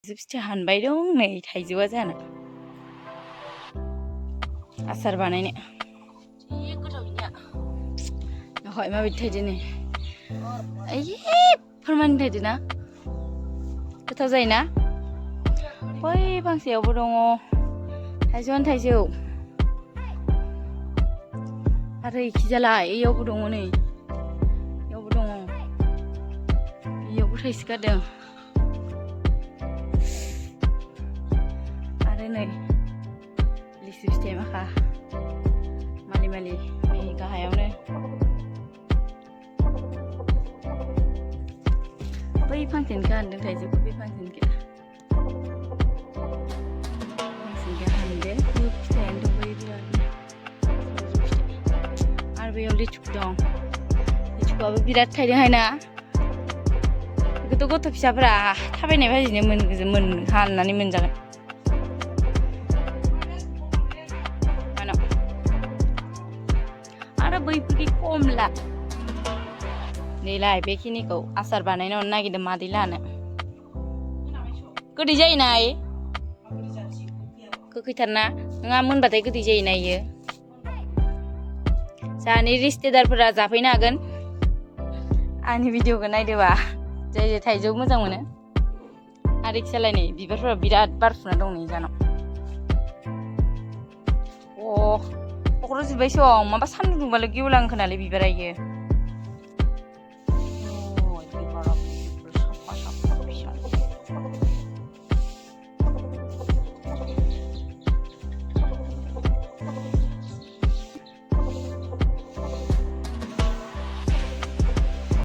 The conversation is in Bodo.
फिथाइ हानबाय दं नै थाइजौआ जाना आसार बानायनो जि गोथाव बिनिया हय माबायदि थाइदो नै आयै फोरमायनो थाइदो ना गोथाव जायोना बै फांसेयावबो दङ थाइजौआनो थाइजौ आरो इखिजालाय इयावबो दङ नै इयावबो दङ इयावबो थाइसे गारदों आरो नै लिसु फिथाइ माखा मालि मालि नै गाहायावनो बै फांसेनिखौ हानदों थाइजौखौ बै फांसेनिखौ हानदो फिथाइयानो दंबायो बिरादनो आरो बेयाव लिचुबो दं लिचुआबो बिराद थाइदोंहाय ना बेखौथ' गथ' फिसाफोरा थाबायनाय बाजिनो हाननानै मोनजागोन आरो बैफोरखि कमला नैलाय बेखिनिखौ आसार बानायनो नागिरदों मादै लानो गोदै जायोना गोखैथारना नङा मोनबाथाय गोदै जायोना इयो जाहानि रिश्तेदारफोरा जाफैनो हागोन आंनि भिडिअखौ नायदोबा जाय जाय थाइजौ मोजां मोनो आरो इखिजालाय नै बिबारफोरा बिराद बारफुना दं नै जानाव क'क्राझार जोब्बायसो माबा सान्दुं दुंबाल' गेवलां खोनालै बिबारा इयो